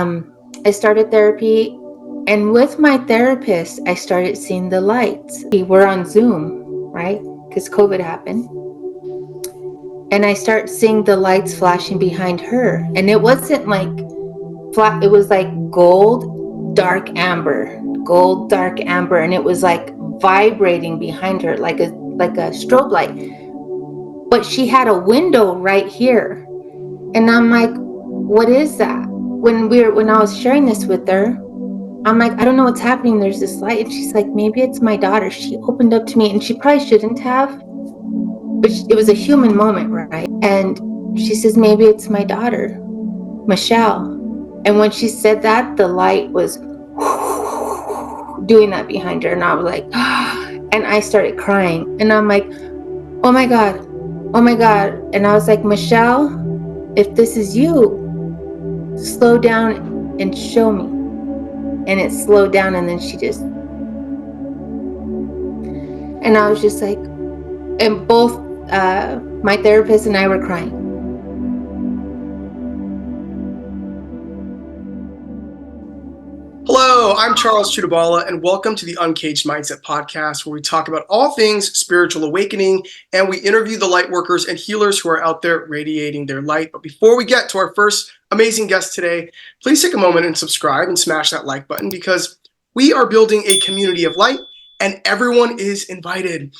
I started therapy, and with my therapist, I started seeing the lights. We were on Zoom, right? Because COVID happened. And I start seeing the lights flashing behind her. And it wasn't like flat, it was like gold, dark amber, gold, dark amber. And it was like vibrating behind her like a strobe light. But she had a window right here. And I'm like, what is that? When I was sharing this with her, I'm like, I don't know what's happening. There's this light. And she's like, maybe it's my daughter. She opened up to me, and she probably shouldn't have, but it was a human moment, right? And she says, maybe it's my daughter, Michelle. And when she said that, the light was doing that behind her. And I was like, and I started crying. And I'm like, oh my God, oh my God. And I was like, Michelle, if this is you, slow down and show me. And it slowed down, and then she just, and I was just like, and both my therapist and I were crying. Hello, I'm Charles Chudabala, and welcome to the Uncaged Mindset Podcast, where we talk about all things spiritual awakening, and we interview the light workers and healers who are out there radiating their light. But before we get to our first amazing guest today, please take a moment and subscribe and smash that like button, because we are building a community of light, and everyone is invited.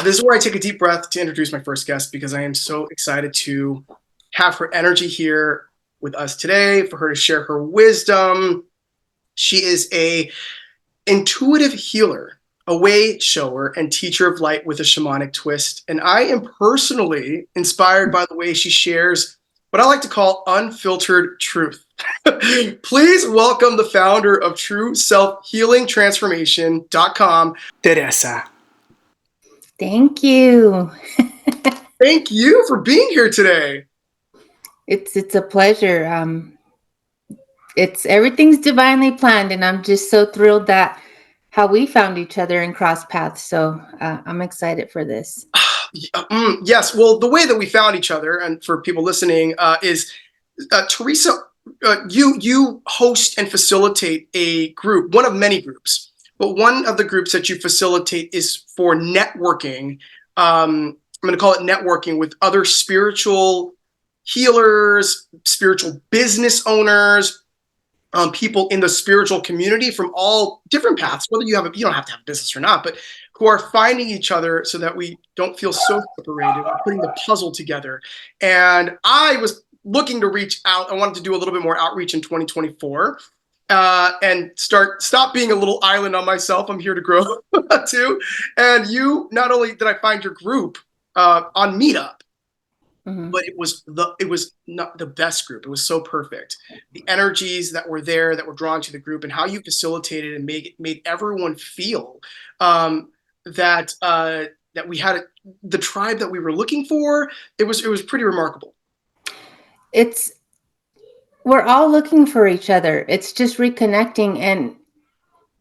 This is where I take a deep breath to introduce my first guest, because I am so excited to have her energy here with us today, for her to share her wisdom. She is a intuitive healer, a way shower, and teacher of light with a shamanic twist. And I am personally inspired by the way she shares what I like to call unfiltered truth. Please welcome the founder of TrueSelfHealingTransformation.com, Teresa. Thank you. Thank you for being here today. It's a pleasure. It's everything's divinely planned, and I'm just so thrilled that how we found each other and crossed paths. So I'm excited for this. Yes. Well, the way that we found each other, and for people listening, is Teresa. You host and facilitate a group, one of many groups, but one of the groups that you facilitate is for networking. I'm going to call it networking with other spiritual healers, spiritual business owners, people in the spiritual community from all different paths, whether you don't have to have a business or not, but who are finding each other so that we don't feel so separated. We're putting the puzzle together. And I was looking to reach out. I wanted to do a little bit more outreach in 2024 and stop being a little island on myself. I'm here to grow too. And not only did I find your group on Meetup, but it was not the best group. It was so perfect. The energies that were there, that were drawn to the group, and how you facilitated and made everyone feel that we had the tribe that we were looking for. It was pretty remarkable. We're all looking for each other. It's just reconnecting, and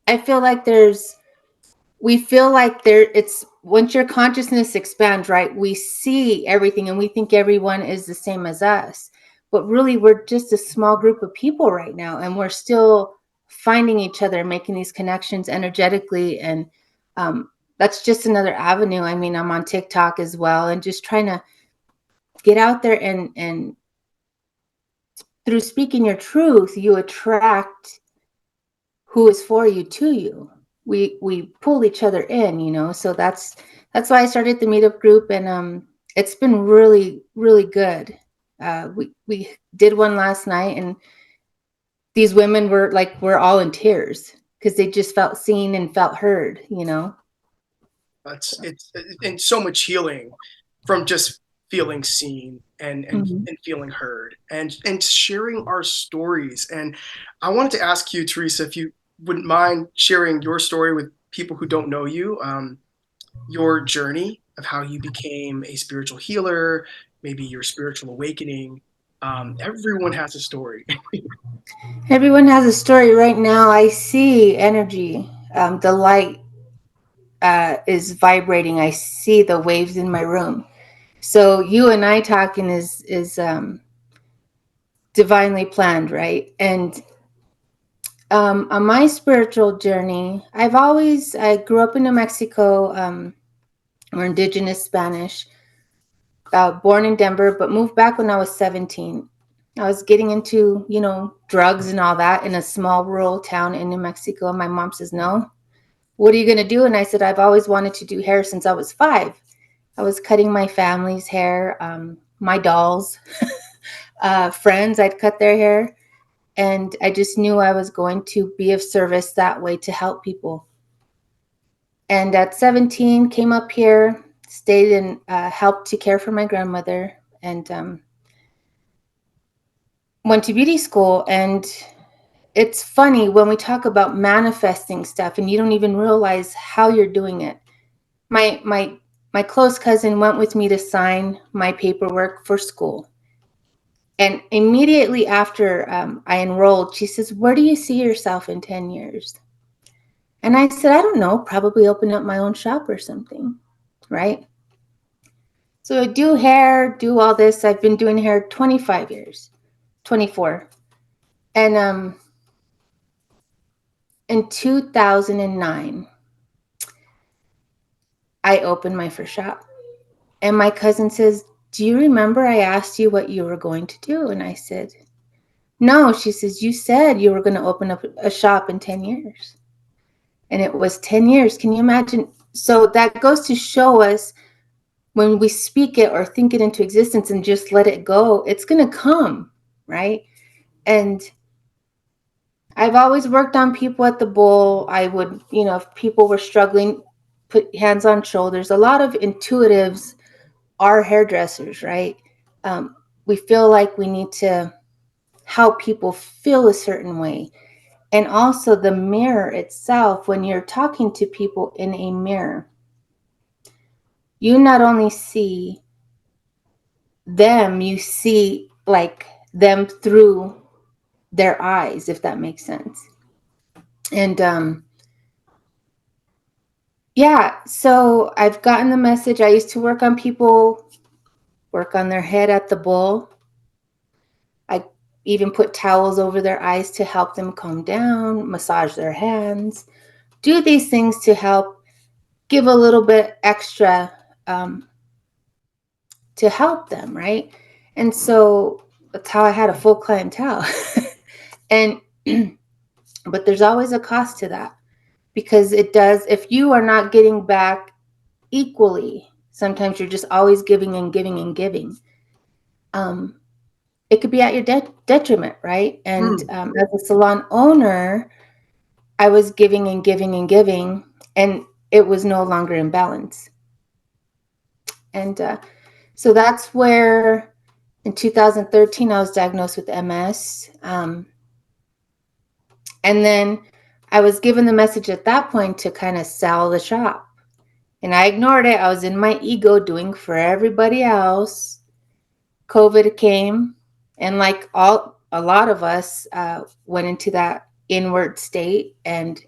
I feel like it's once your consciousness expands, right? We see everything and we think everyone is the same as us, but really we're just a small group of people right now, and we're still finding each other, making these connections energetically. And that's just another avenue. I mean, I'm on TikTok as well, and just trying to get out there, and through speaking your truth, you attract who is for you to you. We pull each other in, so that's why I started the meetup group, and it's been really, really good. We did one last night, and these women we're all in tears because they just felt seen and felt heard. It's and so much healing from just feeling seen and feeling heard, and sharing our stories. And I wanted to ask you, Teresa, if you wouldn't mind sharing your story with people who don't know you, your journey of how you became a spiritual healer, maybe your spiritual awakening. Everyone has a story. Everyone has a story. Right now, I see energy. The light is vibrating. I see the waves in my room. So you and I talking is divinely planned, right? And on my spiritual journey, I grew up in New Mexico. We're indigenous Spanish, born in Denver, but moved back when I was 17. I was getting into, drugs and all that in a small rural town in New Mexico. And my mom says, "No, what are you going to do?" And I said, "I've always wanted to do hair since I was 5. I was cutting my family's hair, my dolls, friends, I'd cut their hair. And I just knew I was going to be of service that way to help people. And at 17, came up here, stayed and helped to care for my grandmother, and went to beauty school. And it's funny when we talk about manifesting stuff and you don't even realize how you're doing it. My close cousin went with me to sign my paperwork for school. And immediately after I enrolled, she says, "Where do you see yourself in 10 years? And I said, "I don't know, probably open up my own shop or something," right? So I do hair, do all this. I've been doing hair 25 years, 24. And in 2009, I opened my first shop. And my cousin says, "Do you remember I asked you what you were going to do?" And I said, "No." She says, "You said you were going to open up a shop in 10 years." And it was 10 years. Can you imagine? So that goes to show us when we speak it or think it into existence and just let it go, it's going to come, right? And I've always worked on people at the bowl. I would, if people were struggling, put hands on shoulders. A lot of intuitives are hairdressers, right? We feel like we need to help people feel a certain way. And also the mirror itself, when you're talking to people in a mirror, you not only see them, you see like them through their eyes, if that makes sense. And yeah, so I've gotten the message. I used to work on people, work on their head at the bowl. I even put towels over their eyes to help them calm down, massage their hands, do these things to help give a little bit extra to help them, right? And so that's how I had a full clientele. And but there's always a cost to that, because it does, if you are not getting back equally, sometimes you're just always giving and giving and giving. It could be at your detriment, right? And as a salon owner, I was giving and giving and giving, and it was no longer in balance. And so that's where in 2013, I was diagnosed with MS. And then I was given the message at that point to kind of sell the shop. And I ignored it. I was in my ego doing for everybody else. COVID came, and like a lot of us went into that inward state, and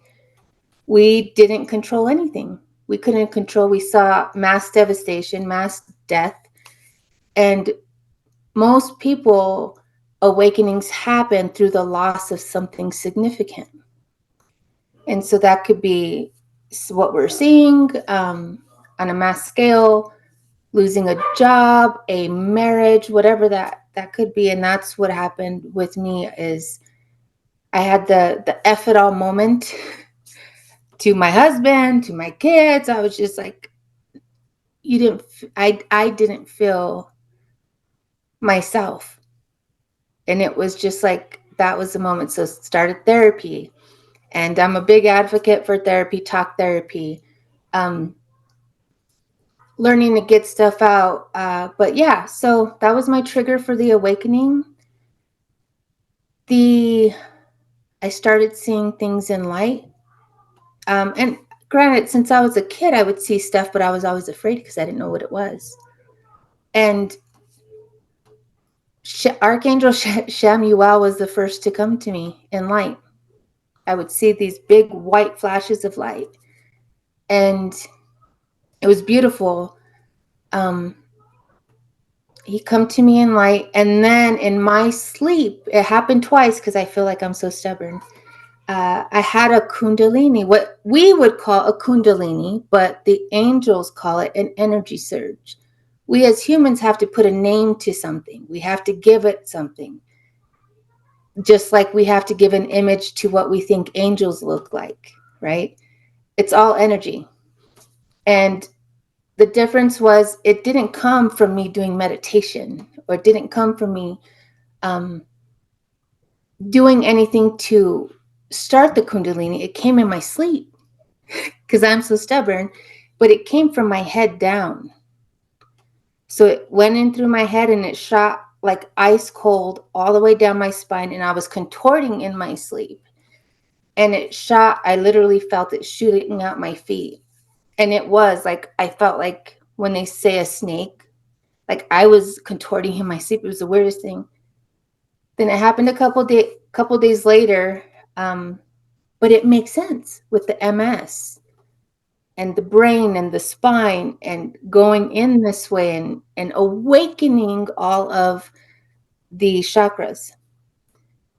we didn't control anything. We couldn't control. We saw mass devastation, mass death, and most people, awakenings happen through the loss of something significant. And so that could be what we're seeing on a mass scale, losing a job, a marriage, whatever that could be. And that's what happened with me. Is I had the F it all moment to my husband, to my kids. I was just like, I didn't feel myself. And it was just like, that was the moment. So started therapy. And I'm a big advocate for therapy, talk therapy, learning to get stuff out. But yeah, so that was my trigger for the awakening. I started seeing things in light. And granted, since I was a kid, I would see stuff, but I was always afraid because I didn't know what it was. And Archangel Shamuel was the first to come to me in light. I would see these big white flashes of light. And it was beautiful. he come to me in light, and then in my sleep, it happened twice because I feel like I'm so stubborn. I had a kundalini, what we would call a kundalini, but the angels call it an energy surge. We as humans have to put a name to something. We have to give it something. Just like we have to give an image to what we think angels look like, right? It's all energy. And the difference was it didn't come from me doing meditation, or it didn't come from me um, doing anything to start the kundalini. It came in my sleep because I'm so stubborn, but it came from my head down. So it went in through my head and it shot like ice cold all the way down my spine, and I was contorting in my sleep. And it shot, I literally felt it shooting out my feet. And it was like, I felt like when they say a snake, like I was contorting in my sleep. It was the weirdest thing. Then it happened a couple days later, but it makes sense with the MS and the brain and the spine and going in this way and awakening all of the chakras.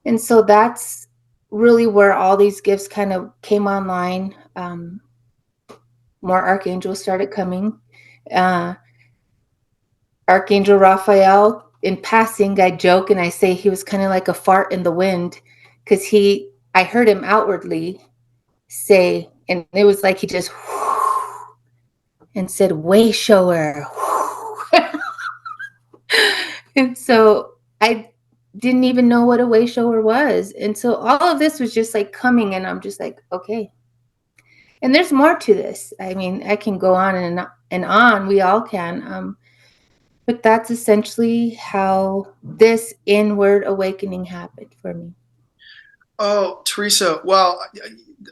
And so that's really where all these gifts kind of came online. More archangels started coming. Uh, Archangel Raphael, in passing, I joke and I say he was kind of like a fart in the wind, because I heard him outwardly say, and it was like he just and said, "Way shower." And so I didn't even know what a way shower was. And so all of this was just like coming, and I'm just like, okay. And there's more to this. I mean, I can go on and on. We all can. But that's essentially how this inward awakening happened for me. Oh, Teresa. Well,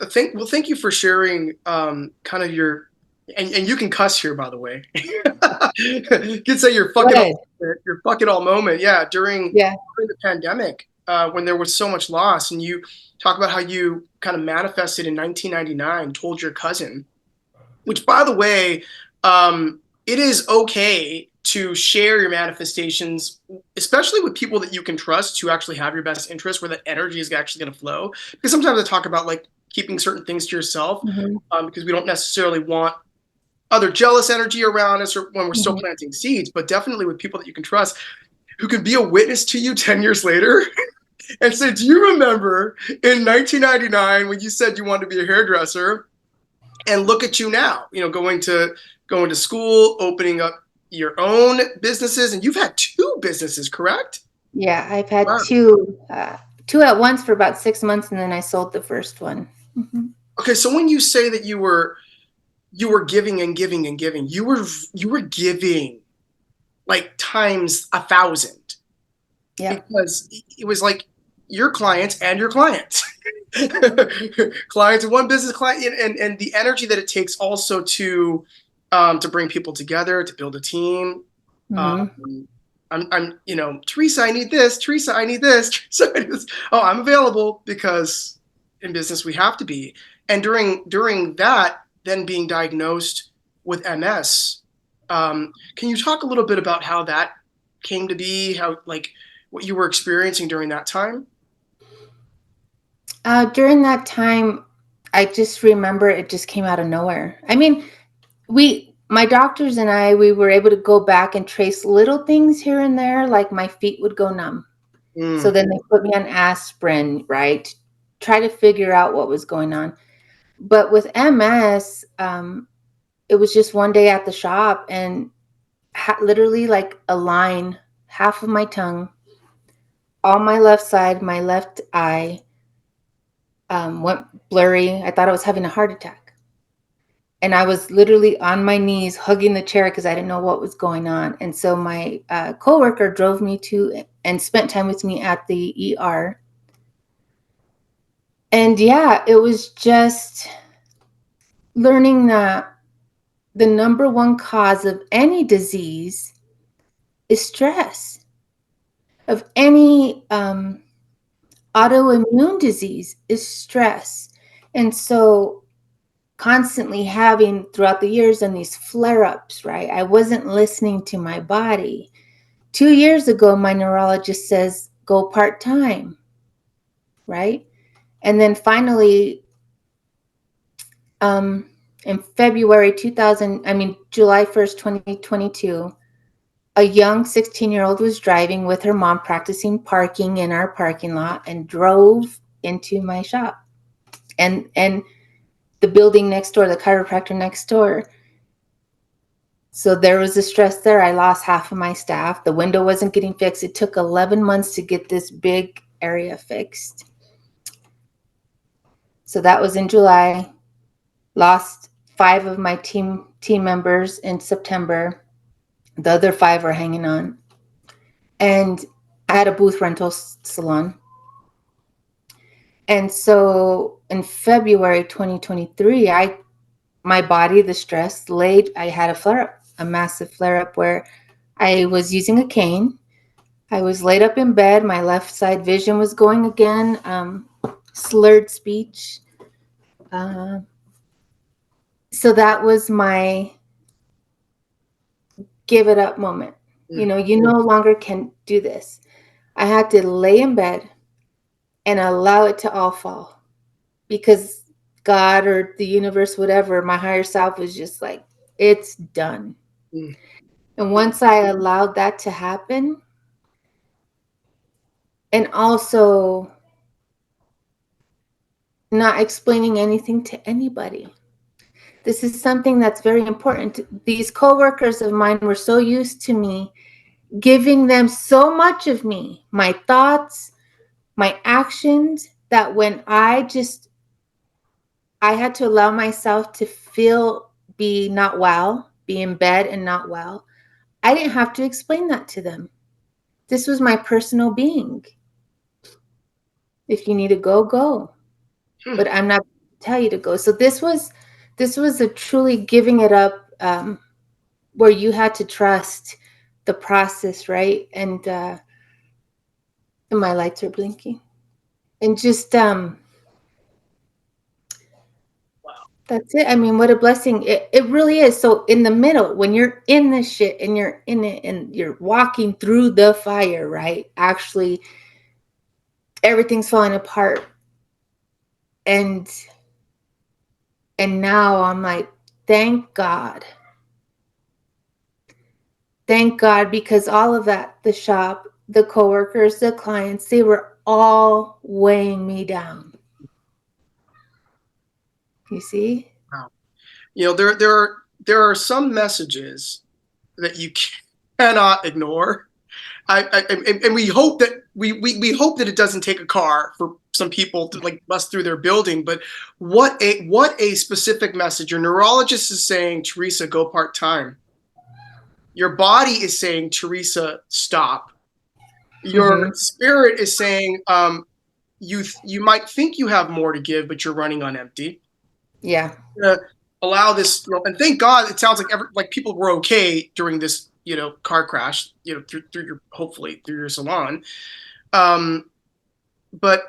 thank you for sharing kind of your and you can cuss here, by the way. You can say Good. your fuck it all moment. Yeah, Yeah. during the pandemic, when there was so much loss, and you talk about how you kind of manifested in 1999, told your cousin, which, by the way, it is okay to share your manifestations, especially with people that you can trust, who actually have your best interest, where that energy is actually going to flow. Because sometimes I talk about like keeping certain things to yourself, Mm-hmm. because we don't necessarily want other jealous energy around us, or when we're still Mm-hmm. planting seeds, but definitely with people that you can trust, who can be a witness to you 10 years later and say, do you remember in 1999 when you said you wanted to be a hairdresser? And look at you now, going to school, opening up your own businesses, and you've had two businesses, correct? Yeah, I've had Wow. two at once for about 6 months, and then I sold the first one. Mm-hmm. Okay, so when you say that you were giving and giving and giving, you were giving like times 1,000, Yeah. because it was like your clients and your clients. Clients of one business client, and the energy that it takes also to bring people together, to build a team. Mm-hmm. Teresa, I need this. Teresa, I need this. Teresa, I need this. Oh, I'm available, because in business we have to be. And during that, then being diagnosed with MS, can you talk a little bit about how that came to be? How, like, what you were experiencing during that time? During that time, I just remember it just came out of nowhere. I mean, my doctors and we were able to go back and trace little things here and there, like my feet would go numb. So Mm. then they put me on aspirin, right? Try to figure out what was going on. But with MS, it was just one day at the shop, and literally like a line, half of my tongue, on my left side, my left eye went blurry. I thought I was having a heart attack. And I was literally on my knees hugging the chair because I didn't know what was going on. And so my coworker drove me to and spent time with me at the ER. And yeah, it was just learning that the number one cause of any disease is stress, of any autoimmune disease is stress. And so constantly having throughout the years and these flare-ups, right? I wasn't listening to my body. 2 years ago, my neurologist says, go part-time, right? And then finally, in July 1st, 2022, a young 16-year-old was driving with her mom practicing parking in our parking lot and drove into my shop and the building next door, the chiropractor next door. So there was a stress there. I lost half of my staff. The window wasn't getting fixed. It took 11 months to get this big area fixed. So that was in July. Lost 5 of my team members in September. The other 5 are hanging on. And I had a booth rental salon. And so in February 2023, my body, the stress I had a flare-up, a massive flare-up where I was using a cane. I was laid up in bed. My left side vision was going again, slurred speech. So that was my give it up moment. You no longer can do this. I had to lay in bed and allow it to all fall, because God or the universe, whatever, my higher self was just like, it's done. And once I allowed that to happen, and also not explaining anything to anybody. This is something that's very important. These coworkers of mine were so used to me giving them so much of me, my thoughts, my actions, that when I had to allow myself to be not well, be in bed and not well. I didn't have to explain that to them. This was my personal being. If you need to go, go. But I'm not going to tell you to go. So this was a truly giving it up, where you had to trust the process, right? And my lights are blinking. And just that's it. I mean, what a blessing. It really is. So in the middle, when you're in this shit and you're in it and you're walking through the fire, right? Actually, everything's falling apart. And now I'm like, thank God. Thank God, because all of that, the shop, the coworkers, the clients, they were all weighing me down. You see? Wow. There are some messages that you cannot ignore. And we hope that we hope that it doesn't take a car for some people to like bust through their building. But what a specific message. Your neurologist is saying, Teresa, go part-time. Your body is saying, Teresa, stop. Your spirit is saying, you might think you have more to give, but you're running on empty. Yeah. Allow this, and thank God it sounds like people were okay during this, car crash, hopefully through your salon. But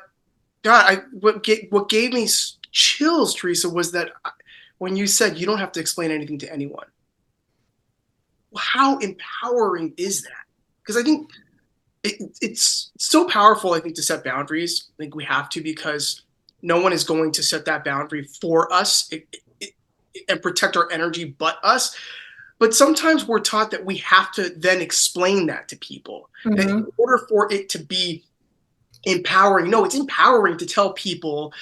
God, what gave me chills, Teresa, was that when you said you don't have to explain anything to anyone. How empowering is that? Because I think it's so powerful, I think, to set boundaries. I think we have to, because no one is going to set that boundary for us and protect our energy but us. But sometimes we're taught that we have to then explain that to people. That in order for it to be empowering, no, it's empowering to tell people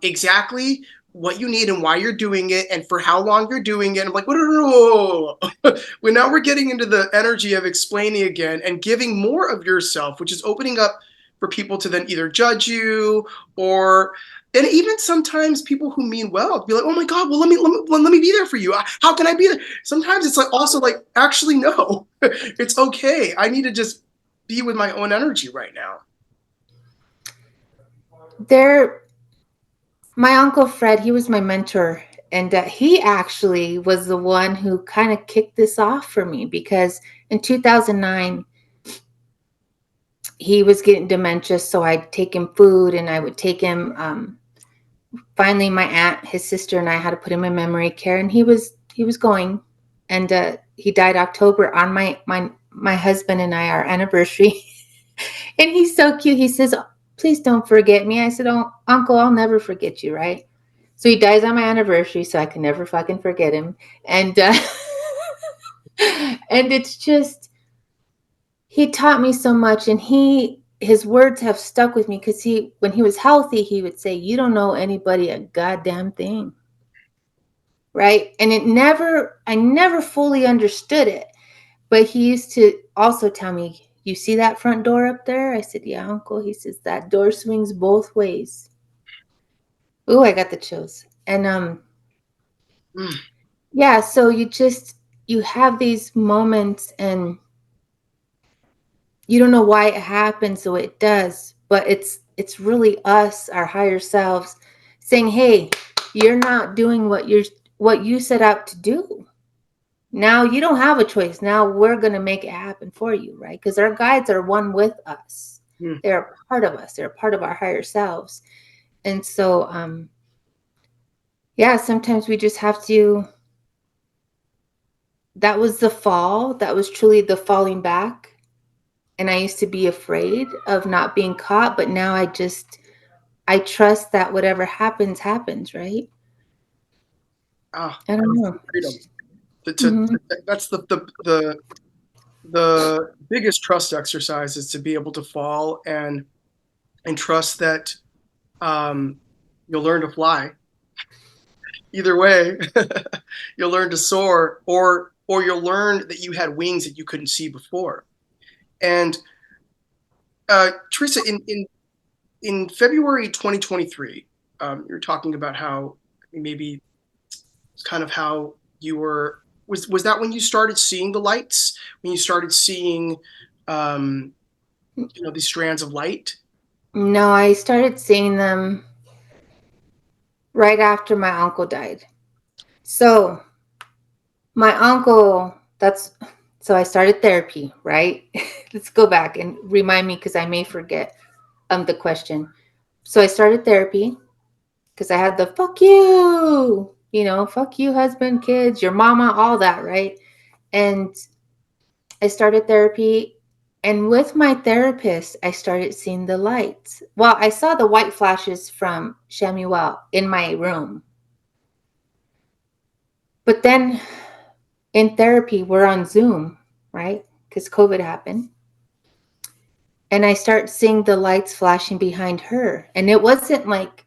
exactly what you need and why you're doing it and for how long you're doing it. I'm like, whoa. Well, now we're getting into the energy of explaining again and giving more of yourself, which is opening up for people to then either judge you and even sometimes people who mean well be like, oh my God, well, let me be there for you. How can I be there? Sometimes it's like also like, actually, no, it's okay. I need to just be with my own energy right now. My Uncle Fred, he was my mentor, and he actually was the one who kind of kicked this off for me, because in 2009, he was getting dementia, so I'd take him food and I would take him. Finally, my aunt, his sister, and I had to put him in memory care, and he was going, and he died October on my my husband and I, our anniversary. And he's so cute. He says, please don't forget me. I said, oh, Uncle, I'll never forget you, right? So he dies on my anniversary, so I can never fucking forget him. And and it's just, he taught me so much, and his words have stuck with me, because when he was healthy, he would say, you don't know anybody a goddamn thing, right? And I never fully understood it, but he used to also tell me, you see that front door up there? I said, yeah, Uncle. He says, that door swings both ways. Ooh, I got the chills. And Mm. yeah, so you have these moments, and you don't know why it happens, so it does, but it's really us, our higher selves, saying, hey, you're not doing what you set out to do. Now you don't have a choice. Now we're going to make it happen for you, right? Because our guides are one with us. Mm. They're a part of us. They're a part of our higher selves. And so yeah, sometimes we just have to, that was the fall. That was truly the falling back. And I used to be afraid of not being caught, but now I trust that whatever happens, happens, right? Ah, I don't that's know. freedom. Mm-hmm. That's the biggest trust exercise, is to be able to fall and trust that you'll learn to fly. Either way, you'll learn to soar, or you'll learn that you had wings that you couldn't see before. And Teresa, in February 2023, you're talking about how maybe it's kind of how you were. Was that when you started seeing the lights? When you started seeing, these strands of light? No, I started seeing them right after my uncle died. So my uncle, so I started therapy, right? Let's go back and remind me, because I may forget the question. So I started therapy because I had the fuck you, husband, kids, your mama, all that, right? And I started therapy. And with my therapist, I started seeing the lights. Well, I saw the white flashes from Shamuel in my room. But then in therapy, we're on Zoom, right? Because COVID happened. And I start seeing the lights flashing behind her. And it wasn't like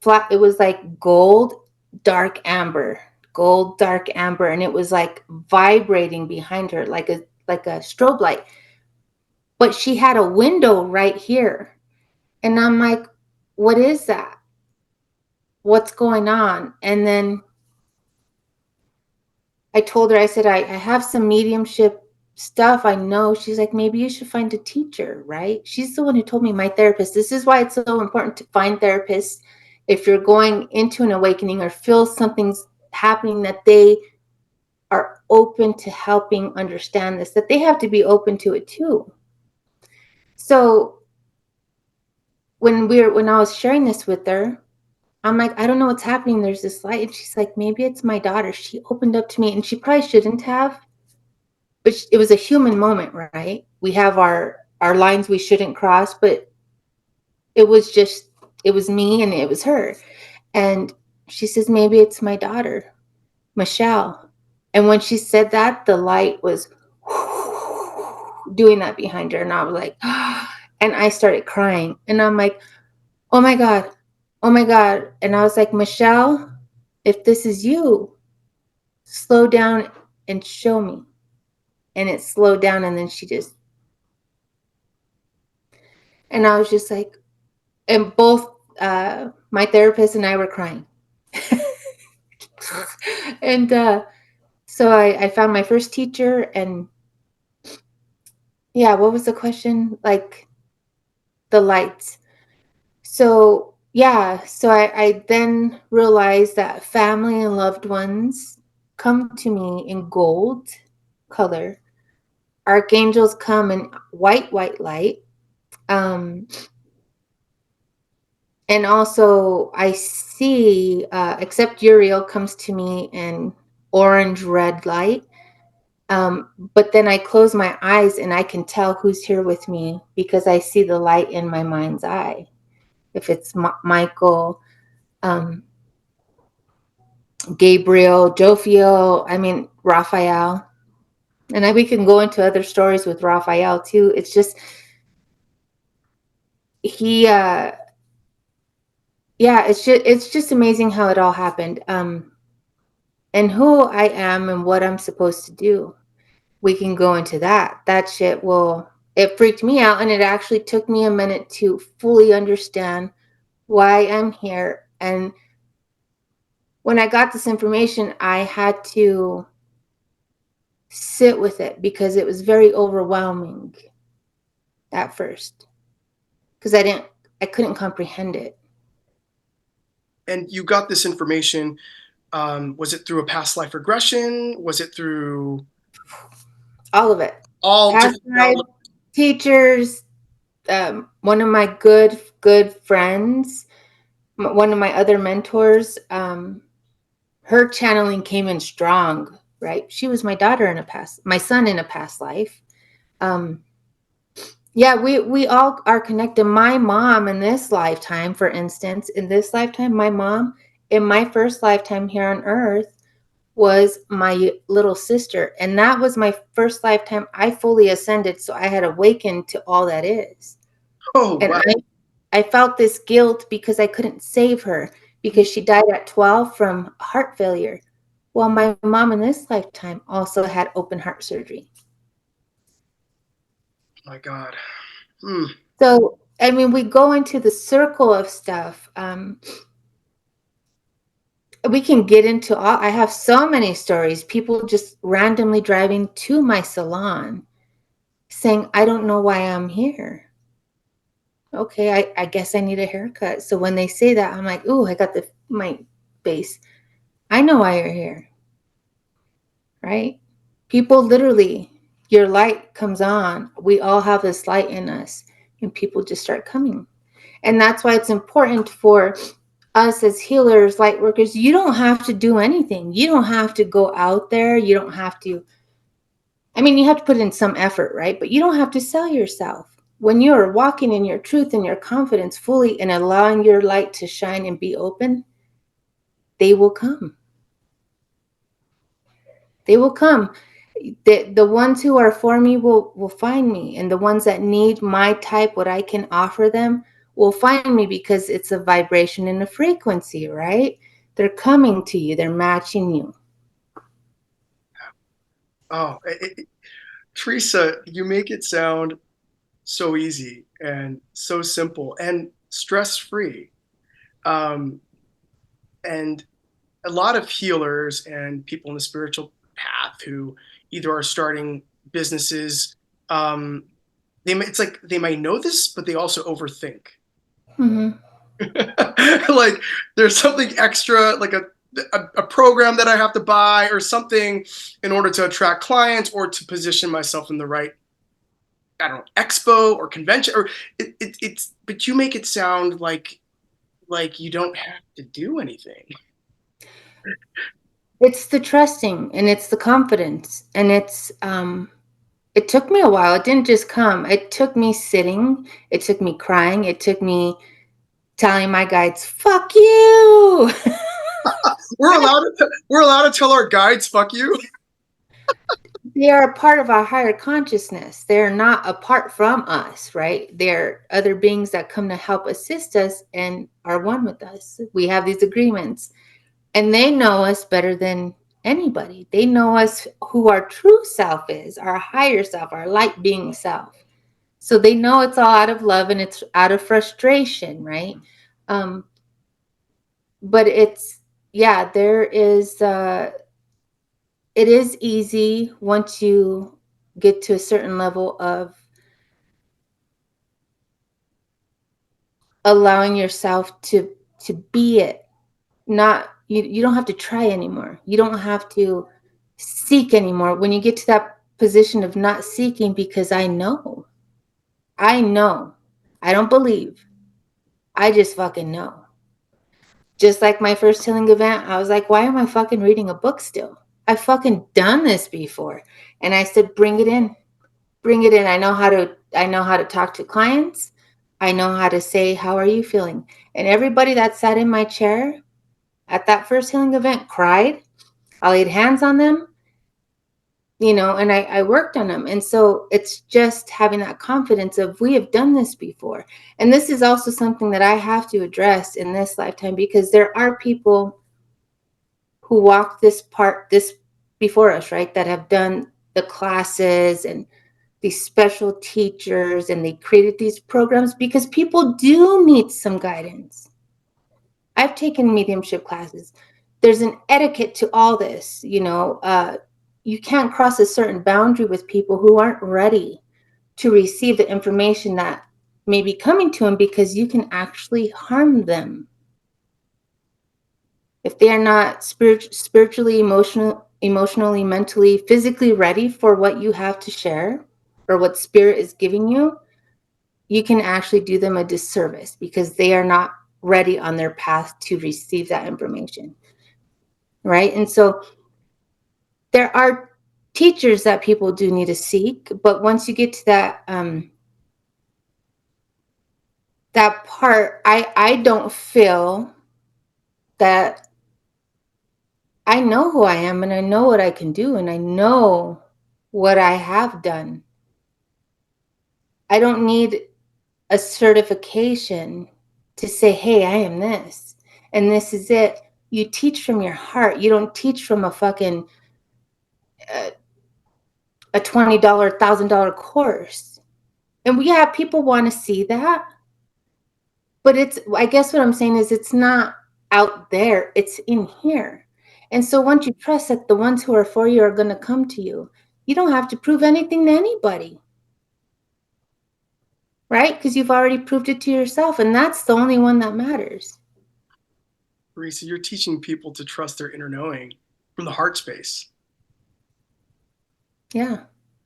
flat, it was like gold, dark amber. And it was like vibrating behind her like a strobe light. But she had a window right here. And I'm like, what is that? What's going on? And then I told her, I said, I have some mediumship stuff. I know. She's like, maybe you should find a teacher, right? She's the one who told me, my therapist. This is why it's so important to find therapists if you're going into an awakening or feel something's happening, that they are open to helping understand this, that they have to be open to it too. So when I was sharing this with her, I'm like, I don't know what's happening. There's this light. And she's like, maybe it's my daughter. She opened up to me, and she probably shouldn't have, but it was a human moment, right? We have our lines we shouldn't cross, but it was me and it was her. And she says, maybe it's my daughter, Michelle. And when she said that, the light was doing that behind her. And I was like, and I started crying. And I'm like, oh my God, oh my God. And I was like, Michelle, if this is you, slow down and show me. And it slowed down, and then and I was just like, and both my therapist and I were crying. And so I found my first teacher, and yeah, what was the question? Like the lights. So yeah, so I then realized that family and loved ones come to me in gold color. Archangels come in white light. Um, and also I see, except Uriel comes to me in orange red light. But then I close my eyes and I can tell who's here with me because I see the light in my mind's eye. If it's Michael, um, Gabriel, Jofio, I mean, Raphael. And we can go into other stories with Raphael too. It's just, he, yeah, it's just amazing how it all happened. And who I am and what I'm supposed to do. We can go into that. That shit it freaked me out, and it actually took me a minute to fully understand why I'm here. And when I got this information, I had to sit with it because it was very overwhelming at first because I couldn't comprehend it. And you got this information. Was it through a past life regression? Was it through All of it. all Past different life, outlets? teachers, one of my good friends, one of my other mentors, her channeling came in strong, right? She was my son in a past life. Yeah, we all are connected. My mom in this lifetime, for instance, in this lifetime, my mom in my first lifetime here on earth was my little sister. And that was my first lifetime I fully ascended. So I had awakened to all that is. Oh, And wow. I felt this guilt because I couldn't save her because she died at 12 from heart failure. Well, my mom in this lifetime also had open heart surgery. My God. So, I mean, we go into the circle of stuff. We can get into I have so many stories. People just randomly driving to my salon saying, I don't know why I'm here. Okay, I guess I need a haircut. So when they say that, I'm like, ooh, I got my face. I know why you're here, right? People literally, your light comes on. We all have this light in us, and people just start coming. And that's why it's important for us as healers, light workers. You don't have to do anything. You don't have to go out there. You don't have to, I mean, you have to put in some effort, right? But you don't have to sell yourself. When you're walking in your truth and your confidence fully and allowing your light to shine and be open, they will come. They will come. The ones who are for me will find me. And the ones that need my type, what I can offer them, will find me because it's a vibration and a frequency, right? They're coming to you. They're matching you. Oh, Teresa, you make it sound so easy and so simple and stress free. And a lot of healers and people in the spiritual path who either are starting businesses, it's like they might know this, but they also overthink. Mm-hmm. Like there's something extra, like a program that I have to buy or something in order to attract clients or to position myself in the right, I don't know, expo or convention or it's, but you make it sound like you don't have to do anything. It's the trusting and it's the confidence. And it took me a while. It didn't just come. It took me sitting. It took me crying. It took me telling my guides, fuck you. We're allowed to tell our guides, fuck you. They are a part of our higher consciousness. They're not apart from us, right? They're other beings that come to help assist us and are one with us. We have these agreements, and they know us better than anybody. They know us who our true self is, our higher self, our light being self. So they know it's all out of love and it's out of frustration, right? Um, but there is it is easy once you get to a certain level of allowing yourself to be it. Not you don't have to try anymore. You don't have to seek anymore. When you get to that position of not seeking, because I know. I don't believe. I just fucking know. Just like my first healing event, I was like, why am I fucking reading a book still? I fucking done this before. And I said, bring it in. Bring it in. I know how to talk to clients. I know how to say, how are you feeling? And everybody that sat in my chair at that first healing event cried. I laid hands on them, and I worked on them. And so it's just having that confidence of, we have done this before. And this is also something that I have to address in this lifetime, because there are people who walk this before us, right? That have done the classes and these special teachers, and they created these programs because people do need some guidance. I've taken mediumship classes. There's an etiquette to all this, you can't cross a certain boundary with people who aren't ready to receive the information that may be coming to them, because you can actually harm them if they are not spiritually, emotionally, mentally, physically ready for what you have to share or what spirit is giving you. You can actually do them a disservice because they are not ready on their path to receive that information, right? And so there are teachers that people do need to seek, but once you get to that part, I don't feel that I know who I am, and I know what I can do, and I know what I have done. I don't need a certification to say, hey, I am this, and this is it. You teach from your heart. You don't teach from a fucking a $20, $1,000 course. And we have people want to see that, but I guess what I'm saying is, it's not out there, it's in here. And so once you trust that the ones who are for you are going to come to you, you don't have to prove anything to anybody, right? Because you've already proved it to yourself, and that's the only one that matters. Teresa, you're teaching people to trust their inner knowing from the heart space. Yeah.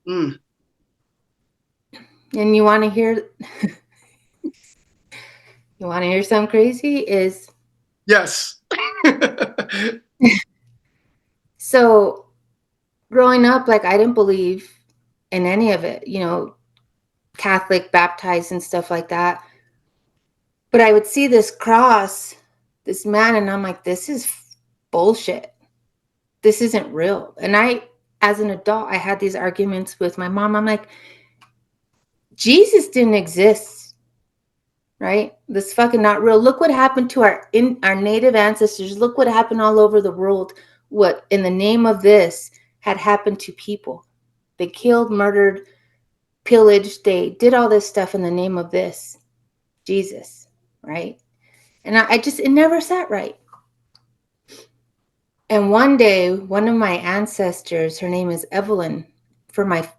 And you want to hear something crazy? Is yes. So growing up, like, I didn't believe in any of it, Catholic, baptized and stuff like that. But I would see this cross, this man, and I'm like, this is bullshit. This isn't real. And as an adult, I had these arguments with my mom. I'm like, Jesus didn't exist, right? This fucking not real. Look what happened to our native ancestors. Look what happened all over the world. What in the name of this had happened to people. They killed, murdered, pillaged. They did all this stuff in the name of this, Jesus, right? And it never sat right. And one day, one of my ancestors, her name is Evelyn, for my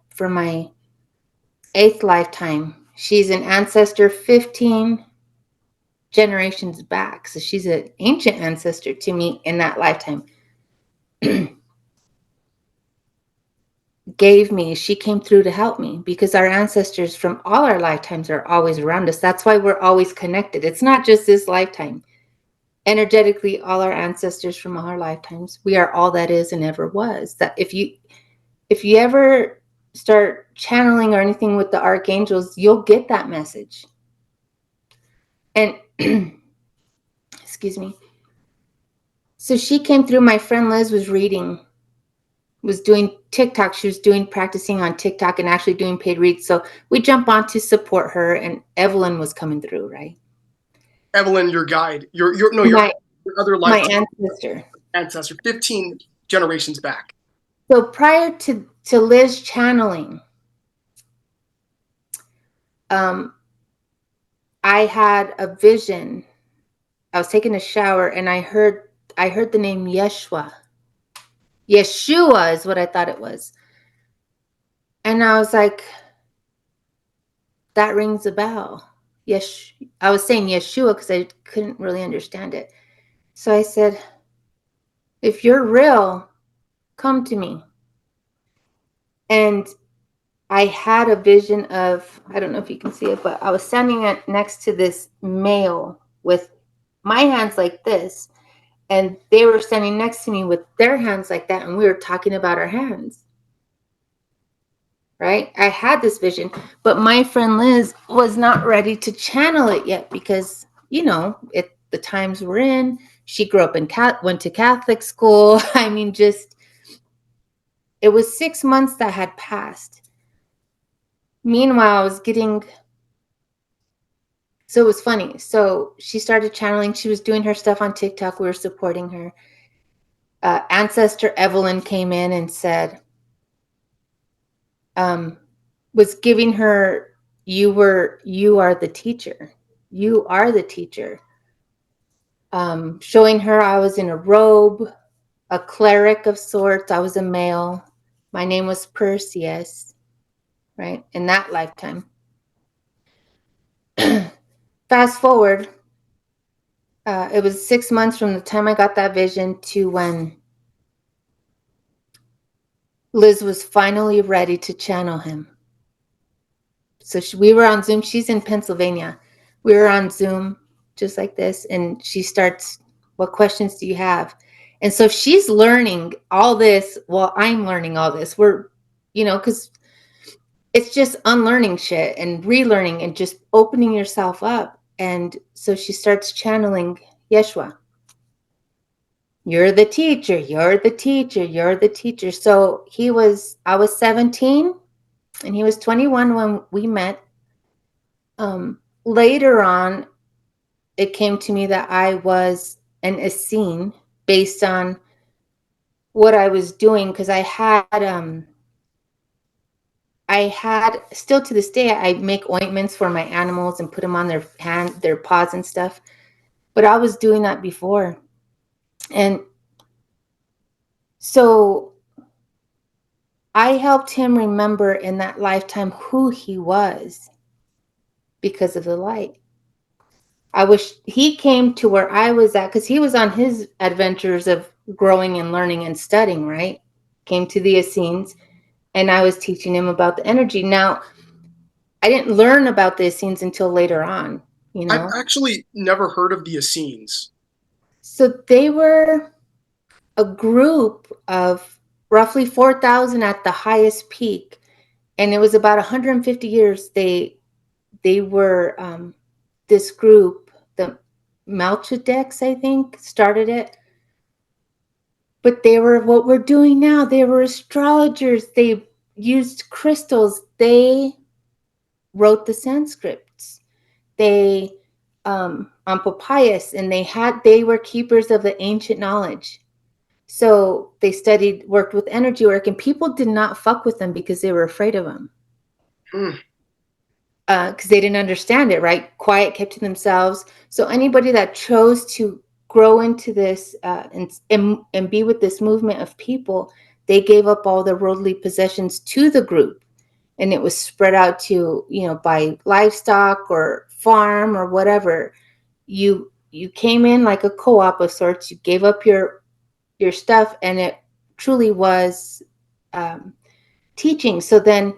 8th lifetime. She's an ancestor 15 generations back. So she's an ancient ancestor to me in that lifetime. She came through to help me, because our ancestors from all our lifetimes are always around us. That's why we're always connected. It's not just this lifetime. Energetically, all our ancestors from all our lifetimes, we are all that is and ever was. That if you ever start channeling or anything with the archangels, you'll get that message. And excuse me. So she came through. My friend Liz was doing TikTok. She was practicing on TikTok and actually doing paid reads. So we jump on to support her, and Evelyn was coming through, right? Evelyn, your guide, your other life, my ancestor, 15 generations back. So prior to Liz channeling, I had a vision. I was taking a shower, and I heard the name Yeshua. Yeshua is what I thought it was. And I was like, that rings a bell. Yes, I was saying Yeshua because I couldn't really understand it. So I said, if you're real, come to me. And I had a vision of, I don't know if you can see it, but I was standing next to this male with my hands like this. And they were standing next to me with their hands like that, and we were talking about our hands. Right? I had this vision, but my friend Liz was not ready to channel it yet because, the times we're in. She grew up went to Catholic school. I mean, it was 6 months that had passed. Meanwhile, I was so it was funny. So she started channeling. She was doing her stuff on TikTok. We were supporting her. Ancestor Evelyn came in and said, was giving her, you are the teacher. You are the teacher. Showing her I was in a robe, a cleric of sorts. I was a male. My name was Perseus, right? In that lifetime. Fast forward, it was 6 months from the time I got that vision to when Liz was finally ready to channel him. So we were on Zoom. She's in Pennsylvania. We were on Zoom just like this. And she starts, what questions do you have? And so she's learning all this while I'm learning all this. We're, because it's just unlearning shit and relearning and just opening yourself up. And so she starts channeling Yeshua. You're the teacher. You're the teacher. You're the teacher. So I was 17 and he was 21 when we met. Later on, it came to me that I was an Essene based on what I was doing, because I had still to this day, I make ointments for my animals and put them on their paws and stuff. But I was doing that before. And so I helped him remember in that lifetime who he was because of the light. I wish he came to where I was at, because he was on his adventures of growing and learning and studying, right? Came to the Essenes, and I was teaching him about the energy. Now, I didn't learn about the Essenes until later on, I've actually never heard of the Essenes. So they were a group of roughly 4,000 at the highest peak. And it was about 150 years they were this group, the Melchidecs, I think, started it. But they were what we're doing now. They were astrologers. They used crystals. They wrote the Sanskrits. They on papyrus, and they were keepers of the ancient knowledge. So they worked with energy work, and people did not fuck with them because they were afraid of them. Because they didn't understand it, right? Quiet, kept to themselves. So anybody that chose to grow into this and be with this movement of people, they gave up all their worldly possessions to the group, and it was spread out to, by livestock or farm or whatever. You came in like a co-op of sorts. You gave up your stuff, and it truly was teaching. So then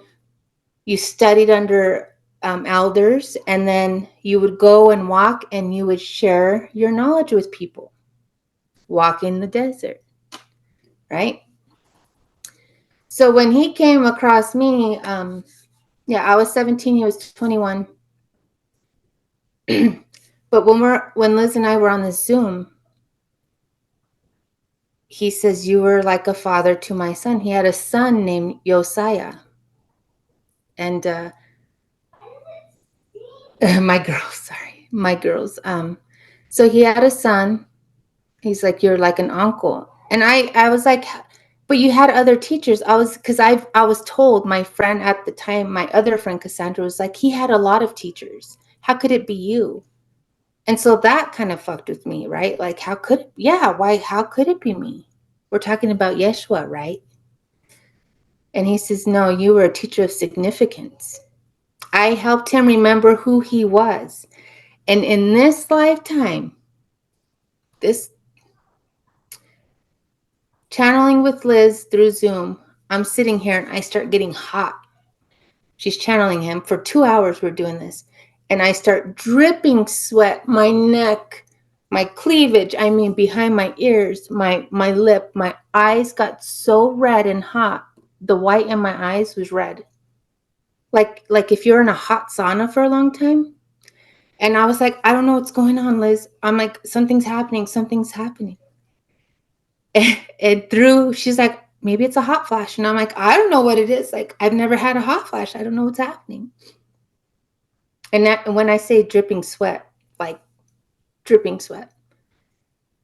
you studied under elders, and then you would go and walk, and you would share your knowledge with people. Walk in the desert, right? So when he came across me, I was 17, he was 21. But when Liz and I were on the Zoom, he says, you were like a father to my son. He had a son named Josiah. And my girls. So he had a son. He's like, you're like an uncle. And I was like, but you had other teachers. I was told, my friend at the time, my other friend Cassandra, was like, he had a lot of teachers. How could it be you? And so that kind of fucked with me, right? Like, how could it be me? We're talking about Yeshua, right? And he says, no, you were a teacher of significance. I helped him remember who he was. And in this lifetime, this channeling with Liz through Zoom, I'm sitting here and I start getting hot. She's channeling him. For 2 hours we're doing this. And I start dripping sweat. My neck My cleavage, I mean behind my ears, my lip, my eyes got so red and hot. The white in my eyes was red. Like if you're in a hot sauna for a long time. And I was like, I don't know what's going on, Liz. I'm like, something's happening, something's happening. And through, she's like, maybe it's a hot flash. And I'm like, I don't know what it is. Like, I've never had a hot flash. I don't know what's happening. And when I say dripping sweat, like dripping sweat.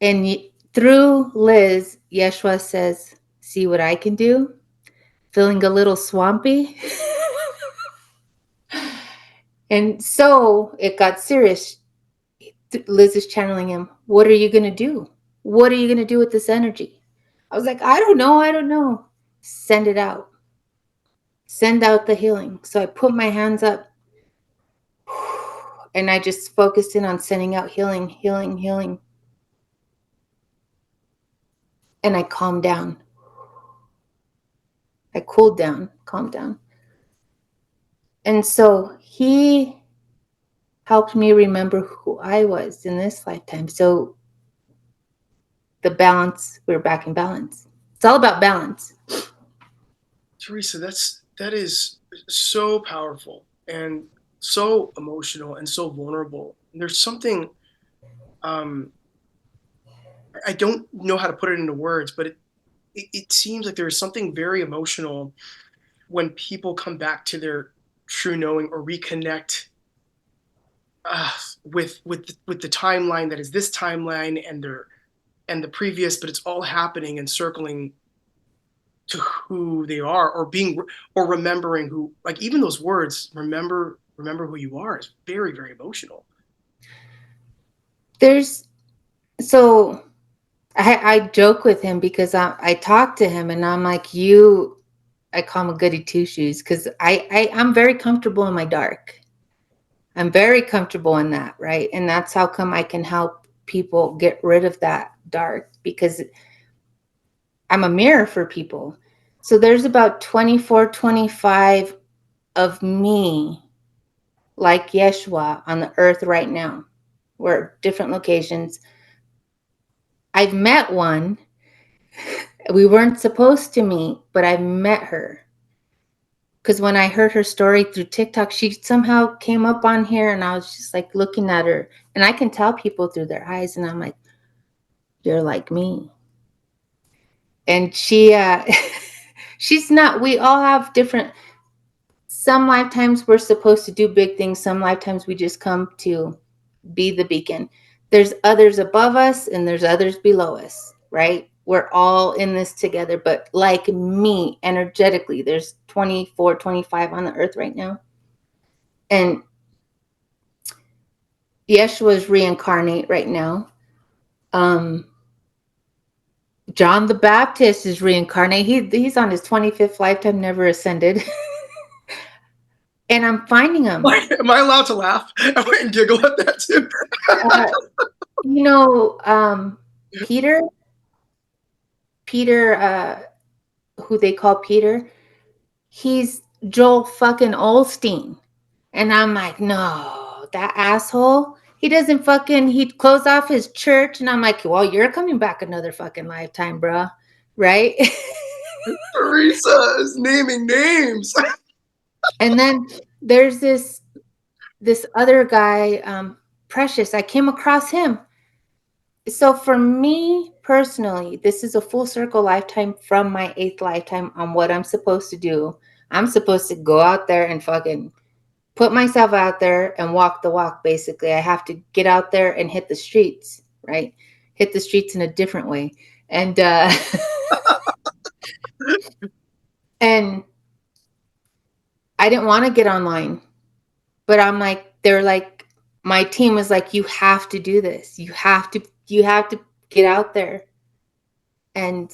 And through Liz, Yeshua says, see what I can do? Feeling a little swampy. And so it got serious. Liz is channeling him. What are you going to do? What are you going to do with this energy? I was like, I don't know. Send it out. Send out the healing. So I put my hands up and I just focused in on sending out healing, healing, healing. And I calmed down. I cooled down, calmed down. And so he helped me remember who I was in this lifetime. So the balance, we're back in balance. It's all about balance. Teresa, that is so powerful and so emotional and so vulnerable. And there's something, I don't know how to put it into words, but it seems like there's something very emotional when people come back to their true knowing or reconnect with the timeline that is this timeline and the previous, but it's all happening and circling to who they are, or remembering who, like, even those words, remember who you are, is very, very emotional. So I joke with him because I talk to him and I'm like, I call him a goody two shoes because I'm very comfortable in my dark. I'm very comfortable in that, right? And that's how come I can help people get rid of that dark, because I'm a mirror for people. So there's about 24, 25 of me, like Yeshua, on the earth right now. We're at different locations. I've met one. We weren't supposed to meet, but I met her. Because when I heard her story through TikTok, she somehow came up on here and I was just like looking at her. And I can tell people through their eyes. And I'm like, you're like me. And she's not, we all have different, some lifetimes we're supposed to do big things. Some lifetimes we just come to be the beacon. There's others above us and there's others below us, right? We're all in this together. But like me, energetically, there's 24, 25 on the earth right now. And Yeshua's reincarnate right now. John the Baptist is reincarnate. He's on his 25th lifetime, never ascended. And I'm finding him. Am I allowed to laugh? I went and giggle at that too. Peter, who they call Peter, he's Joel fucking Osteen. And I'm like, no, that asshole, he'd close off his church. And I'm like, well, you're coming back another fucking lifetime, bro. Right? Teresa is naming names. And then there's this other guy, Precious. I came across him. So for me personally, this is a full circle lifetime from my 8th lifetime on what I'm supposed to do. I'm supposed to go out there and fucking put myself out there and walk the walk, basically. I have to get out there and hit the streets, right? Hit the streets in a different way. And and I didn't want to get online, but I'm like, they're like, my team was like, you have to do this. You have to get out there. And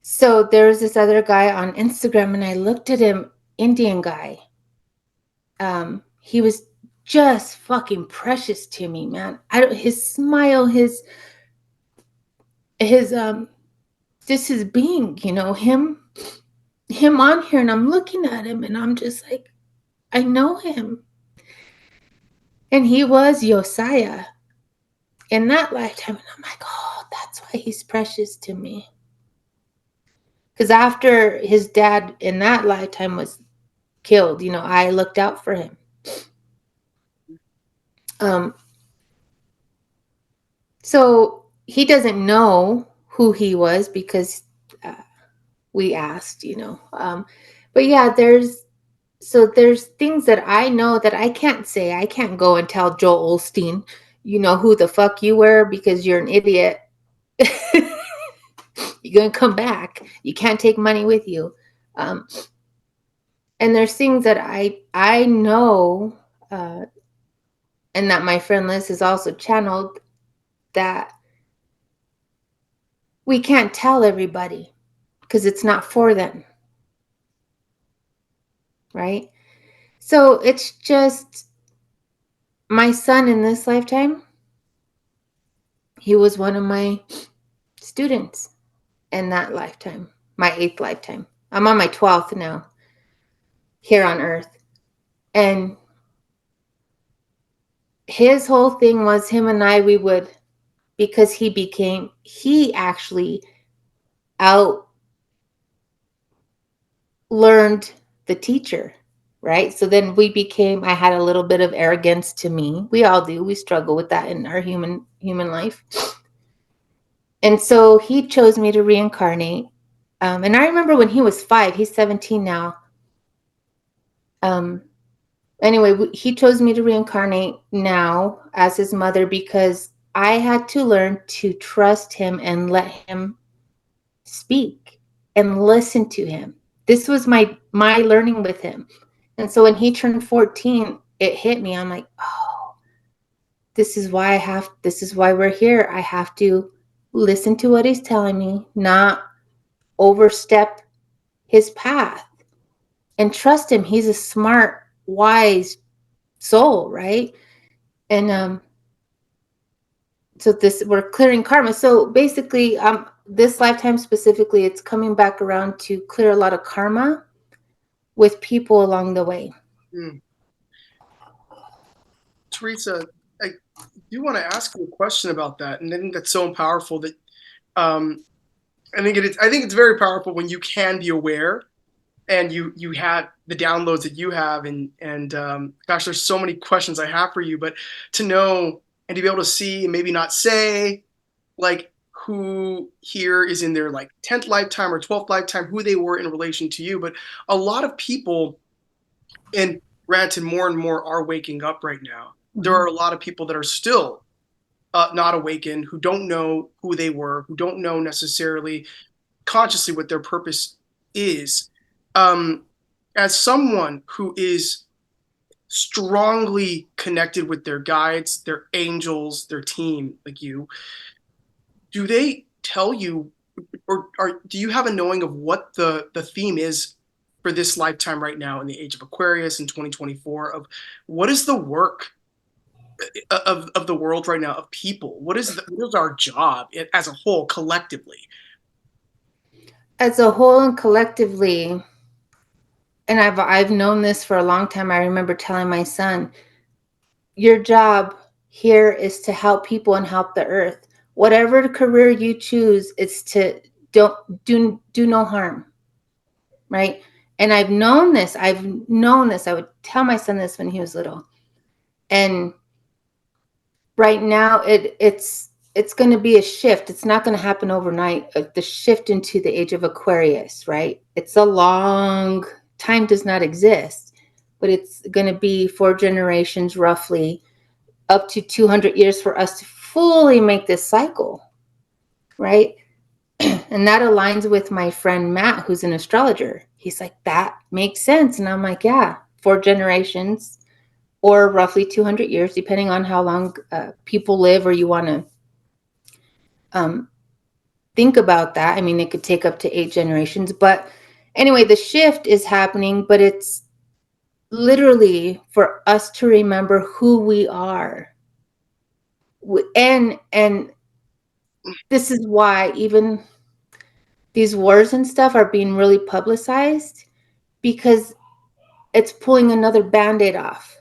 so there was this other guy on Instagram and I looked at him, Indian guy. He was just fucking precious to me, man. His smile, his just his being, him on here, and I'm looking at him and I'm just like, I know him. And he was Josiah. in that lifetime. And I'm like, oh, that's why he's precious to me. Because after his dad in that lifetime was killed, I looked out for him. So he doesn't know who he was because we asked, but yeah, there's things that I know that I can't say. I can't go and tell Joel Osteen, who the fuck you were because you're an idiot. You're going to come back. You can't take money with you. And there's things that I know, and that my friend Liz has also channeled, that we can't tell everybody because it's not for them. Right? So it's just my son in this lifetime. He was one of my students in that lifetime, my 8th lifetime. I'm on my 12th now here on earth. And his whole thing was him and I, we would, because he actually out learned the teacher, right? So then I had a little bit of arrogance to me. We all do. We struggle with that in our human life. And so he chose me to reincarnate. And I remember when he was 5, he's 17 now. Anyway, he chose me to reincarnate now as his mother because I had to learn to trust him and let him speak and listen to him. This was my learning with him. And so when he turned 14, it hit me. I'm like, oh, this is why we're here. I have to listen to what he's telling me, not overstep his path, and trust him. He's a smart, wise soul, right? And so we're clearing karma. So basically, this lifetime specifically, it's coming back around to clear a lot of karma with people along the way. Teresa, I do want to ask you a question about that, and I think that's so powerful that I think it's very powerful when you can be aware and you had the downloads that you have, and gosh, there's so many questions I have for you, but to know and to be able to see and maybe not say like who here is in their like 10th lifetime or 12th lifetime, who they were in relation to you, but a lot of people, and granted more and more are waking up right now. Mm-hmm. There are a lot of people that are still not awakened, who don't know who they were, who don't know necessarily consciously what their purpose is. As someone who is strongly connected with their guides, their angels, their team, like you, do they tell you, or do you have a knowing of what the theme is for this lifetime right now in the age of Aquarius in 2024, of what is the work of the world right now, of people? What is our job as a whole, collectively? As a whole and collectively, and I've known this for a long time. I remember telling my son, your job here is to help people and help the earth. Whatever career you choose, it's to do no harm, right? And I've known this. I would tell my son this when he was little. And right now it's going to be a shift. It's not going to happen overnight. The shift into the age of Aquarius, right? It's a long time, does not exist, but it's going to be 4 generations, roughly up to 200 years for us to fully make this cycle, right? And that aligns with my friend Matt, who's an astrologer. He's like, that makes sense. And I'm like, yeah, 4 generations or roughly 200 years, depending on how long people live, or you want to think about that. I mean, it could take up to 8 generations. But anyway, the shift is happening, but it's literally for us to remember who we are. And this is why even these wars and stuff are being really publicized, because it's pulling another Band-Aid off.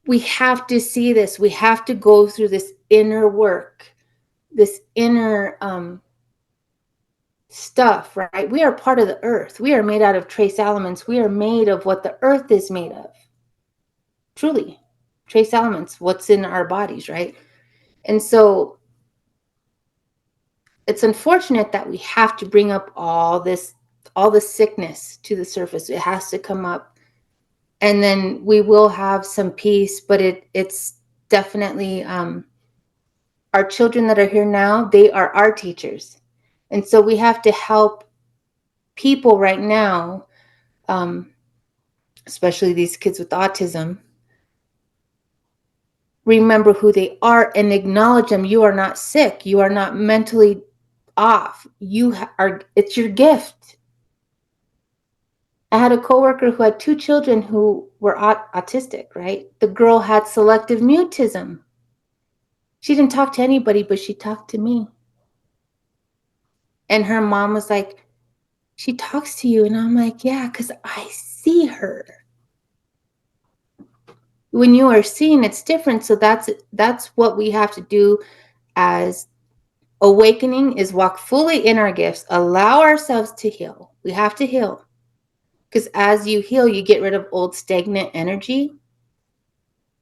We have to see this. We have to go through this inner work, this inner stuff, right? We are part of the earth. We are made out of trace elements. We are made of what the earth is made of. Truly, trace elements, what's in our bodies, right? And so it's unfortunate that we have to bring up all the sickness to the surface. It has to come up, and then we will have some peace. But it's definitely our children that are here now. They are our teachers, and so we have to help people right now, especially these kids with autism, remember who they are and acknowledge them. You are not sick. You are not mentally off. It's your gift. I had a coworker who had 2 children who were autistic, right? The girl had selective mutism. She didn't talk to anybody, but she talked to me. And her mom was like, she talks to you. And I'm like, yeah, because I see her. When you are seeing, it's different. So that's what we have to do as awakening, is walk fully in our gifts, allow ourselves to heal. We have to heal. Because as you heal, you get rid of old stagnant energy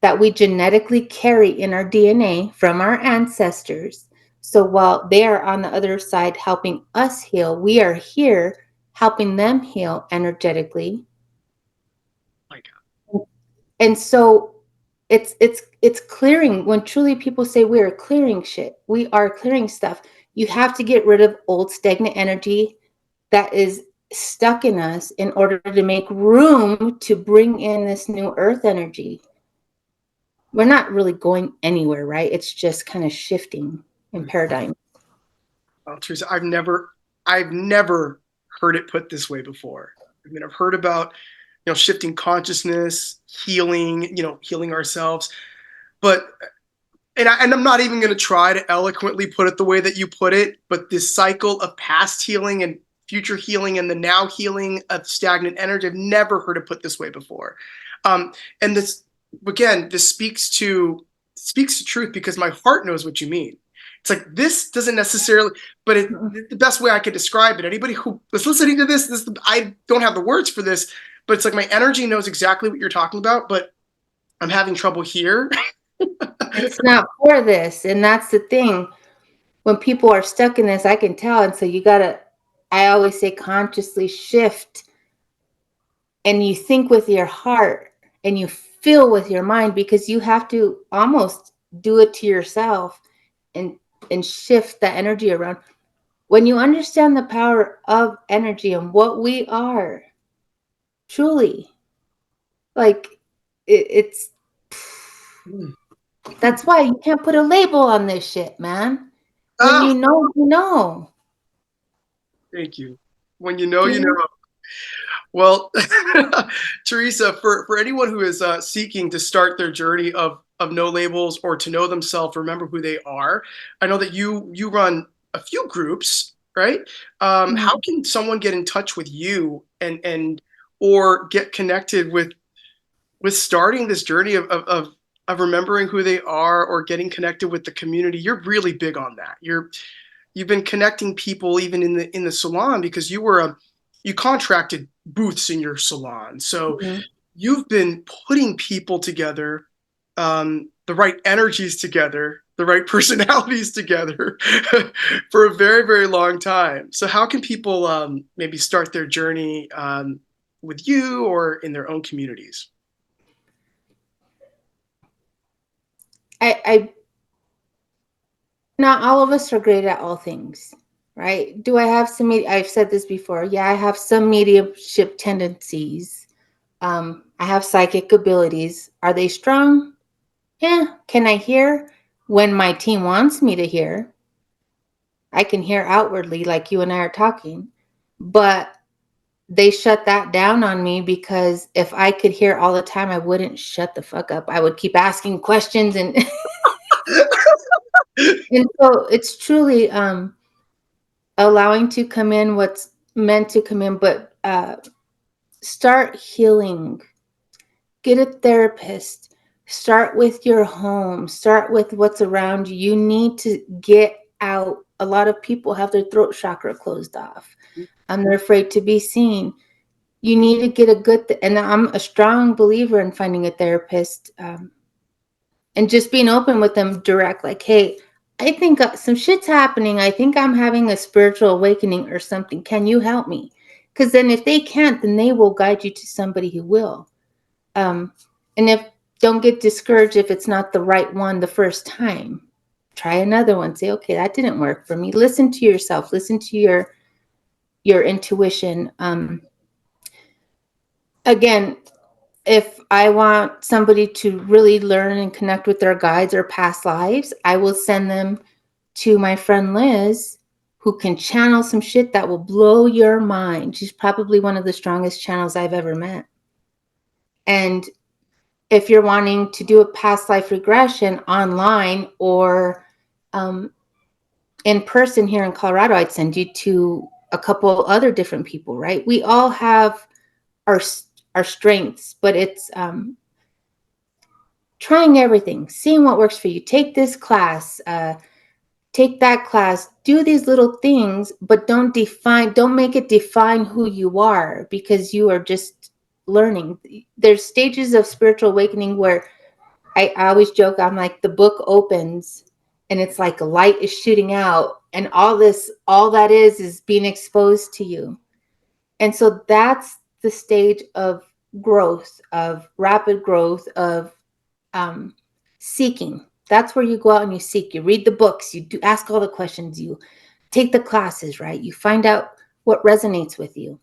that we genetically carry in our DNA from our ancestors. So while they are on the other side helping us heal, we are here helping them heal energetically. My God. And so it's clearing. When truly people say we are clearing shit, we are clearing stuff. You have to get rid of old stagnant energy that is stuck in us in order to make room to bring in this new earth energy. We're not really going anywhere, right? It's just kind of shifting in paradigm. Well, Teresa, I've never heard it put this way before. I mean, I've heard about, shifting consciousness, healing, healing ourselves, but and I'm not even going to try to eloquently put it the way that you put it, but this cycle of past healing and future healing and the now healing of stagnant energy, I've never heard it put this way before. And this, again, this speaks to truth, because my heart knows what you mean. It's like, this doesn't necessarily, but the best way I could describe it, anybody who was listening to this, I don't have the words for this, but it's like my energy knows exactly what you're talking about, but I'm having trouble here. It's not for this. And that's the thing. When people are stuck in this, I can tell. And so I always say, consciously shift, and you think with your heart and you feel with your mind, because you have to almost do it to yourself and shift the energy around. When you understand the power of energy and what we are, truly, like it's that's why you can't put a label on this shit, man. When you know, you know. Thank you. When you know, you know. Well, Teresa, for anyone who is seeking to start their journey of no labels, or to know themselves, remember who they are, I know that you run a few groups, right? How can someone get in touch with you and or get connected with starting this journey of remembering who they are, or getting connected with the community? You're really big on that. You've been connecting people even in the salon, because you contracted booths in your salon. So you've been putting people together, the right energies together, the right personalities together for a very, very long time. So how can people maybe start their journey with you or in their own communities? Not all of us are great at all things, right? Do I have some? I've said this before. Yeah, I have some mediumship tendencies. I have psychic abilities. Are they strong? Yeah. Can I hear when my team wants me to hear? I can hear outwardly, like you and I are talking, but they shut that down on me, because if I could hear all the time, I wouldn't shut the fuck up. I would keep asking questions and and so it's truly allowing to come in what's meant to come in, but start healing. Get a therapist. Start with your home, start with what's around you. You need to get out. A lot of people have their throat chakra closed off. They're afraid to be seen. You need to get a and I'm a strong believer in finding a therapist, and just being open with them direct, like, hey, I think some shit's happening. I think I'm having a spiritual awakening or something. Can you help me? Because then if they can't, then they will guide you to somebody who will. And if don't get discouraged if it's not the right one the first time. Try another one. Say, okay, that didn't work for me. Listen to yourself. Listen to your intuition. Again, if I want somebody to really learn and connect with their guides or past lives, I will send them to my friend Liz, who can channel some shit that will blow your mind. She's probably one of the strongest channels I've ever met. And if you're wanting to do a past life regression online or in person here in Colorado, I'd send you to a couple other different people, right? We all have our strengths, but it's trying everything, seeing what works for you. Take this class, take that class, do these little things, but don't make it define who you are, because you are just learning. There's stages of spiritual awakening where I always joke, I'm like, the book opens and it's like a light is shooting out, and all that is being exposed to you. And so that's the stage of growth, of rapid growth, of seeking. That's where you go out and you seek. You read the books, you do ask all the questions, you take the classes, right? You find out what resonates with you.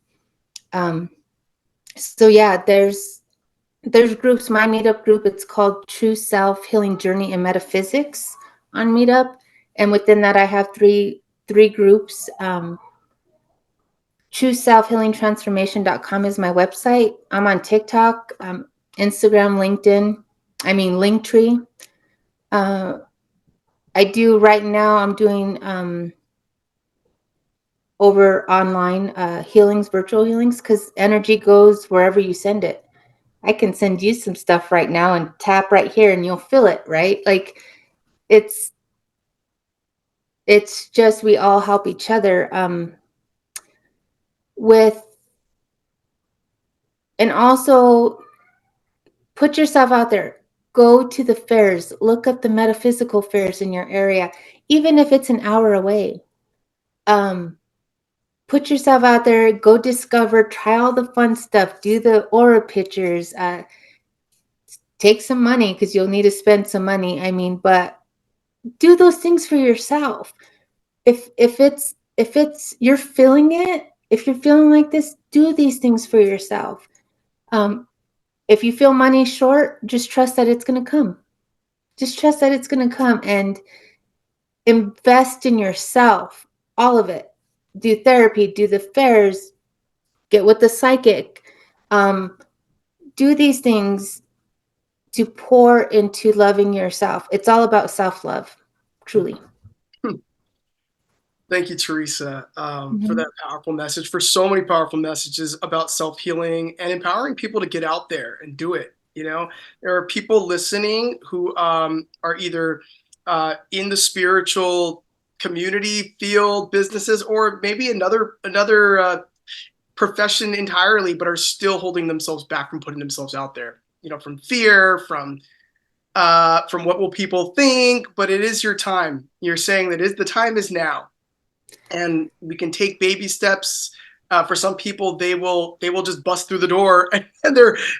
So yeah, there's groups. My meetup group, it's called True Self Healing Journey and Metaphysics on Meetup, and within that I have three groups. TrueSelfHealingTransformation.com is my website. I'm on TikTok, Instagram, LinkedIn. Linktree. I do right now. I'm doing over online healings, virtual healings, because energy goes wherever you send it. I can send you some stuff right now and tap right here and you'll feel it, right? Like it's just, we all help each other with, and also put yourself out there. Go to the fairs, look up the metaphysical fairs in your area, even if it's an hour away. Put yourself out there, go discover, try all the fun stuff, do the aura pictures, take some money because you'll need to spend some money. But do those things for yourself. If it's you're feeling it, if you're feeling like this, do these things for yourself. If you feel money short, just trust that it's going to come. Just trust that it's going to come, and invest in yourself, all of it. Do therapy, do the fairs, get with the psychic. Do these things to pour into loving yourself. It's all about self-love, truly. Thank you, Teresa, for that powerful message, for so many powerful messages about self-healing and empowering people to get out there and do it. There are people listening who are either in the spiritual community field, businesses, or maybe another profession entirely, but are still holding themselves back from putting themselves out there, from fear, from what will people think. But it is your time. You're saying that the time is now. And we can take baby steps. For some people, they will just bust through the door,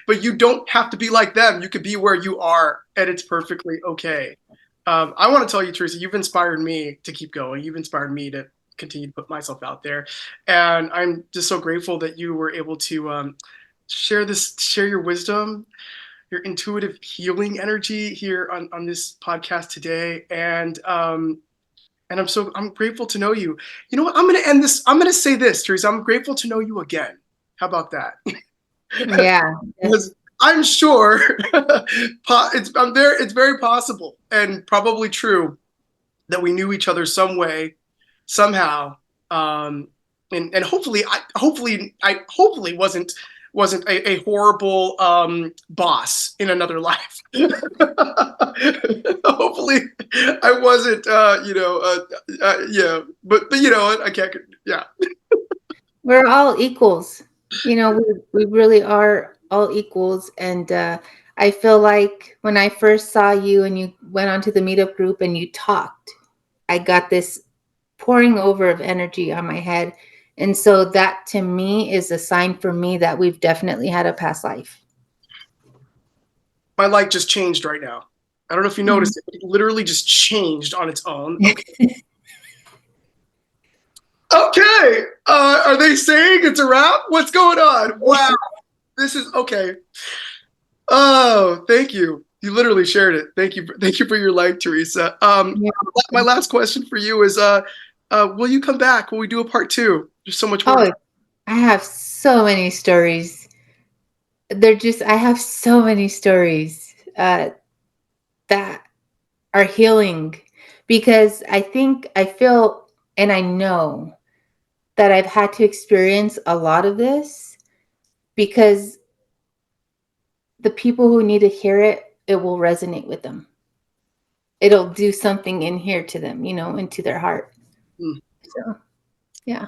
but you don't have to be like them. You could be where you are, and it's perfectly okay. I want to tell you, Teresa, you've inspired me to keep going. You've inspired me to continue to put myself out there, and I'm just so grateful that you were able to share your wisdom, your intuitive healing energy here on this podcast today, and I'm grateful to know you. You know what? I'm going to end this. I'm going to say this, Teresa. I'm grateful to know you again. How about that? Yeah. Because I'm sure it's very possible and probably true that we knew each other some way, somehow. And hopefully I hopefully wasn't wasn't a horrible boss in another life. Hopefully, I wasn't. Yeah, but you know, I can't. Yeah. We're all equals. We really are all equals. And I feel like when I first saw you and you went onto the meetup group and you talked, I got this pouring over of energy on my head. And so that to me is a sign for me that we've definitely had a past life. My light just changed right now. I don't know if you noticed it, but it literally just changed on its own. Okay. Okay. Are they saying it's a wrap? What's going on? Wow. This is okay. Oh, thank you. You literally shared it. Thank you. Thank you for your like, Teresa. Yeah. My last question for you is, will you come back? Will we do a part 2? There's so much more. Oh, I have so many stories. I have so many stories that are healing, because I feel and I know that I've had to experience a lot of this, because the people who need to hear it, it will resonate with them. It'll do something in here to them, into their heart. Mm. So, yeah,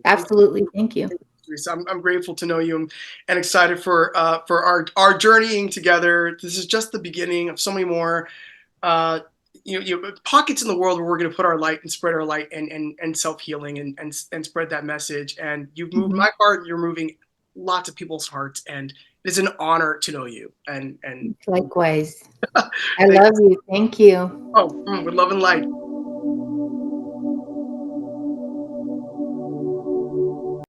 absolutely. Thank you. Teresa, I'm grateful to know you and excited for our journeying together. This is just the beginning of so many more pockets in the world where we're going to put our light and spread our light and self-healing and spread that message. And you've moved my heart. You're moving lots of people's hearts, and it is an honor to know you. And likewise. I love you. Thank you. Oh, with love and light.